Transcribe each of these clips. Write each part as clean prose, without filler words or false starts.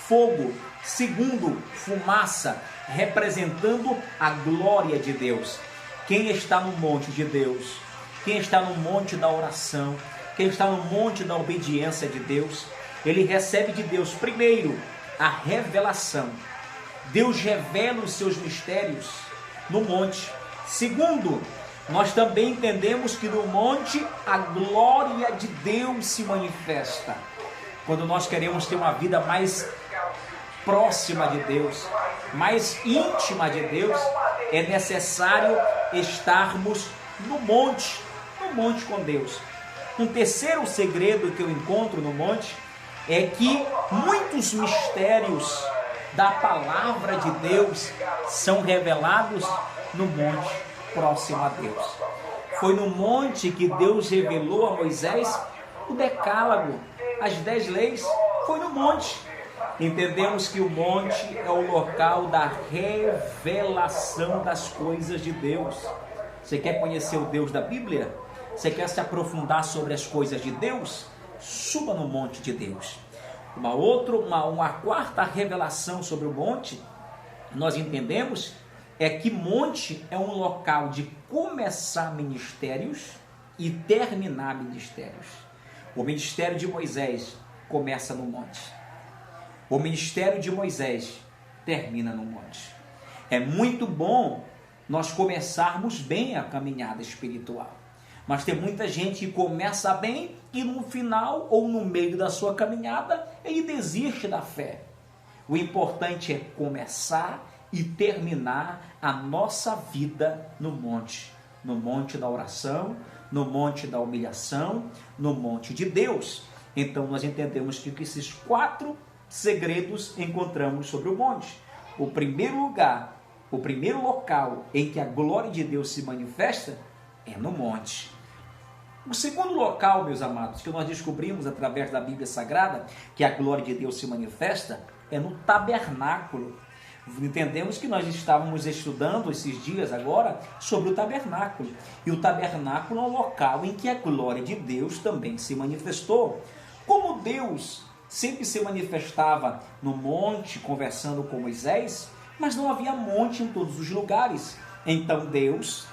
fogo. Segundo, fumaça, representando a glória de Deus. Quem está no monte de Deus, quem está no monte da oração, quem está no monte da obediência de Deus, ele recebe de Deus, primeiro, a revelação. Deus revela os seus mistérios no monte. Segundo, nós também entendemos que no monte a glória de Deus se manifesta. Quando nós queremos ter uma vida mais próxima de Deus, mais íntima de Deus, é necessário estarmos no monte com Deus. Um terceiro segredo que eu encontro no monte é que muitos mistérios da palavra de Deus são revelados no monte próximo a Deus. Foi no monte que Deus revelou a Moisés o decálogo, as 10 leis, foi no monte. Entendemos que o monte é o local da revelação das coisas de Deus. Você quer conhecer o Deus da Bíblia? Você quer se aprofundar sobre as coisas de Deus? Suba no monte de Deus. Uma quarta revelação sobre o monte, nós entendemos, é que monte é um local de começar ministérios e terminar ministérios. O ministério de Moisés começa no monte. O ministério de Moisés termina no monte. É muito bom nós começarmos bem a caminhada espiritual. Mas tem muita gente que começa bem e no final ou no meio da sua caminhada ele desiste da fé. O importante é começar e terminar a nossa vida no monte da oração, no monte da humilhação, no monte de Deus. Então nós entendemos que esses 4 segredos encontramos sobre o monte. O primeiro lugar, o primeiro local em que a glória de Deus se manifesta é no monte. O segundo local, meus amados, que nós descobrimos através da Bíblia Sagrada que a glória de Deus se manifesta é no tabernáculo. Entendemos que nós estávamos estudando esses dias agora sobre o tabernáculo. E o tabernáculo é um local em que a glória de Deus também se manifestou. Como Deus sempre se manifestava no monte conversando com Moisés, mas não havia monte em todos os lugares. Então Deus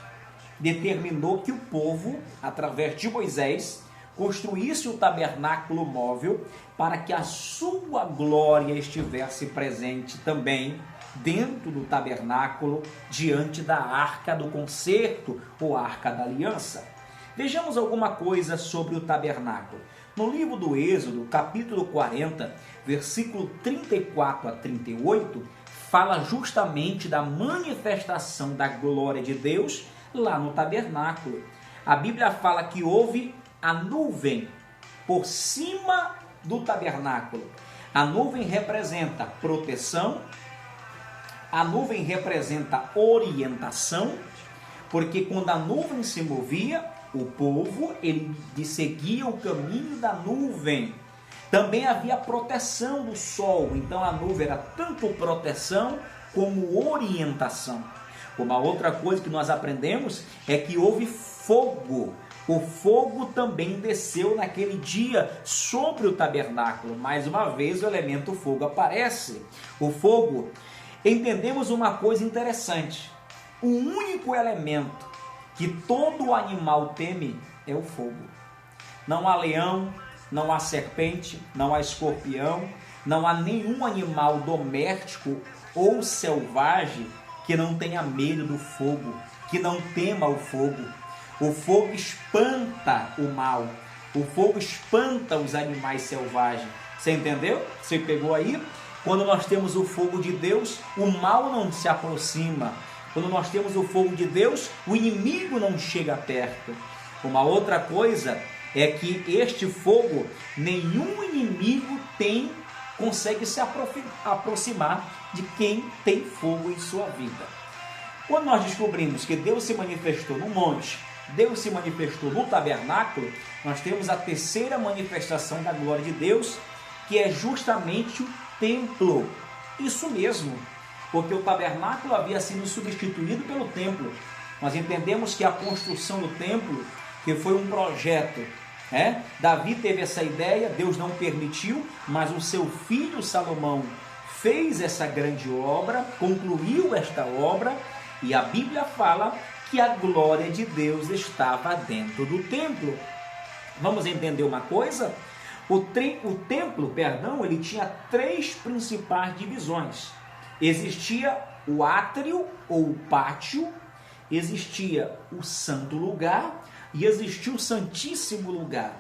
determinou que o povo, através de Moisés, construísse o tabernáculo móvel para que a sua glória estivesse presente também dentro do tabernáculo, diante da arca do concerto ou arca da aliança. Vejamos alguma coisa sobre o tabernáculo. No livro do Êxodo, capítulo 40, versículo 34 a 38, fala justamente da manifestação da glória de Deus lá no tabernáculo. A Bíblia fala que houve a nuvem por cima do tabernáculo. A nuvem representa proteção, a nuvem representa orientação, porque quando a nuvem se movia, o povo ele seguia o caminho da nuvem. Também havia proteção do sol, então a nuvem era tanto proteção como orientação. Uma outra coisa que nós aprendemos é que houve fogo. O fogo também desceu naquele dia sobre o tabernáculo. Mais uma vez o elemento fogo aparece. O fogo, entendemos uma coisa interessante. O único elemento que todo animal teme é o fogo. Não há leão, não há serpente, não há escorpião, não há nenhum animal doméstico ou selvagem que não tenha medo do fogo, que não tema o fogo. O fogo espanta o mal, o fogo espanta os animais selvagens. Você entendeu? Você pegou aí? Quando nós temos o fogo de Deus, o mal não se aproxima. Quando nós temos o fogo de Deus, o inimigo não chega perto. Uma outra coisa é que este fogo, nenhum inimigo consegue se aproximar de quem tem fogo em sua vida. Quando nós descobrimos que Deus se manifestou no monte, Deus se manifestou no tabernáculo, nós temos a terceira manifestação da glória de Deus, que é justamente o templo. Isso mesmo, porque o tabernáculo havia sido substituído pelo templo. Nós entendemos que a construção do templo, que foi um projeto Davi teve essa ideia, Deus não permitiu, mas o seu filho Salomão fez essa grande obra, concluiu esta obra, e a Bíblia fala que a glória de Deus estava dentro do templo. Vamos entender uma coisa? O templo, ele tinha 3 principais divisões. Existia o átrio ou o pátio, existia o santo lugar e existia o santíssimo lugar.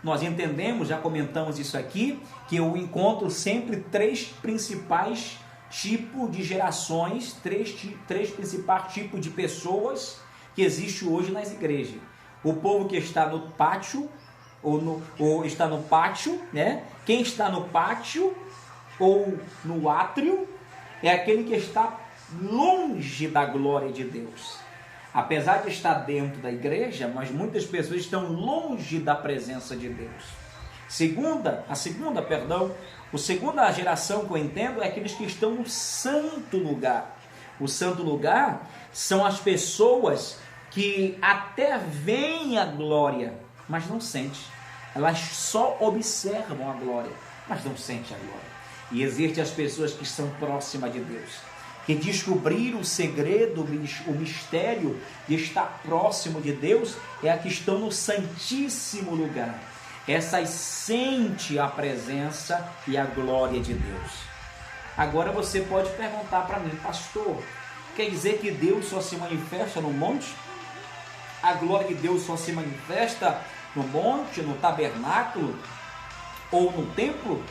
Nós entendemos, já comentamos isso aqui, que eu encontro sempre 3 principais tipos de gerações, 3 principais tipos de pessoas que existem hoje nas igrejas. O povo que está no pátio, ou está no pátio, Quem está no pátio ou no átrio é aquele que está longe da glória de Deus. Apesar de estar dentro da igreja, mas muitas pessoas estão longe da presença de Deus. A segunda geração que eu entendo é aqueles que estão no santo lugar. O santo lugar são as pessoas que até veem a glória, mas não sentem. Elas só observam a glória, mas não sentem a glória. E existem as pessoas que estão próximas de Deus, que descobriram o segredo, o mistério de estar próximo de Deus, é a que estão no santíssimo lugar. Essas sentem a presença e a glória de Deus. Agora você pode perguntar para mim, pastor, quer dizer que Deus só se manifesta no monte? A glória de Deus só se manifesta no monte, no tabernáculo ou no templo?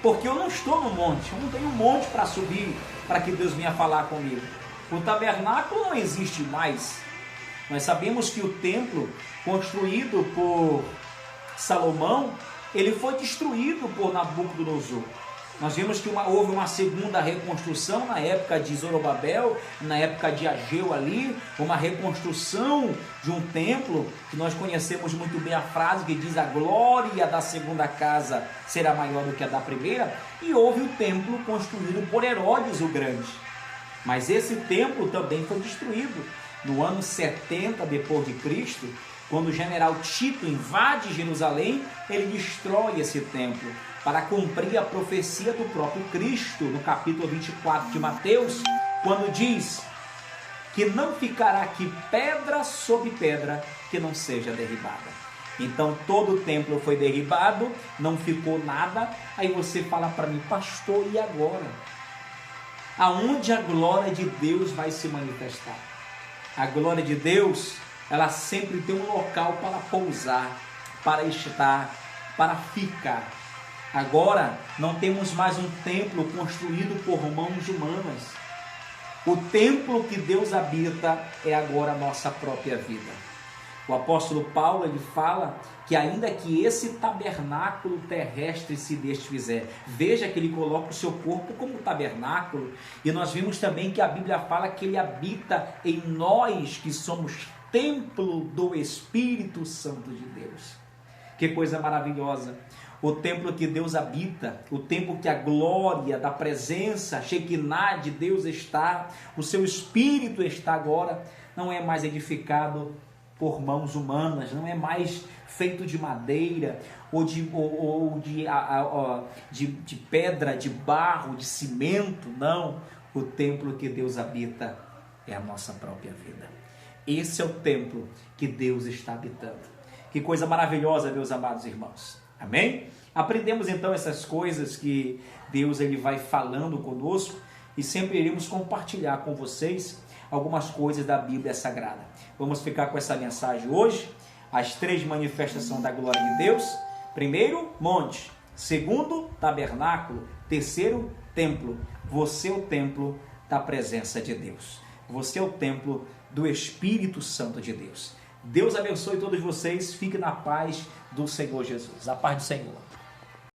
Porque eu não estou no monte, eu não tenho um monte para subir para que Deus venha falar comigo. O tabernáculo não existe mais. Nós sabemos que o templo construído por Salomão, ele foi destruído por Nabucodonosor. Nós vimos que houve uma segunda reconstrução na época de Zorobabel, na época de Ageu ali, uma reconstrução de um templo, que nós conhecemos muito bem a frase que diz: a glória da segunda casa será maior do que a da primeira, e houve o templo construído por Herodes o Grande. Mas esse templo também foi destruído no ano 70 depois de Cristo, quando o general Tito invade Jerusalém. Ele destrói esse templo para cumprir a profecia do próprio Cristo, no capítulo 24 de Mateus, quando diz que não ficará aqui pedra sobre pedra que não seja derribada. Então todo o templo foi derribado, não ficou nada. Aí você fala para mim, pastor, e agora? Aonde a glória de Deus vai se manifestar? A glória de Deus, ela sempre tem um local para pousar, para estar, para ficar. Agora não temos mais um templo construído por mãos humanas. O templo que Deus habita é agora a nossa própria vida. O apóstolo Paulo, ele fala que ainda que esse tabernáculo terrestre se desfizer, veja que ele coloca o seu corpo como tabernáculo, e nós vimos também que a Bíblia fala que ele habita em nós, que somos templo do Espírito Santo de Deus. Que coisa maravilhosa! O templo que Deus habita, o templo que a glória da presença, Shekinah de Deus está, o seu Espírito está agora, não é mais edificado por mãos humanas, não é mais feito de madeira, ou de pedra, de barro, de cimento, não. O templo que Deus habita é a nossa própria vida. Esse é o templo que Deus está habitando. Que coisa maravilhosa, meus amados irmãos. Amém? Aprendemos então essas coisas que Deus ele vai falando conosco, e sempre iremos compartilhar com vocês algumas coisas da Bíblia Sagrada. Vamos ficar com essa mensagem hoje, as 3 manifestações da glória de Deus. Primeiro, monte. Segundo, tabernáculo. Terceiro, templo. Você é o templo da presença de Deus. Você é o templo do Espírito Santo de Deus. Deus abençoe todos vocês. Fique na paz do Senhor Jesus. A paz do Senhor.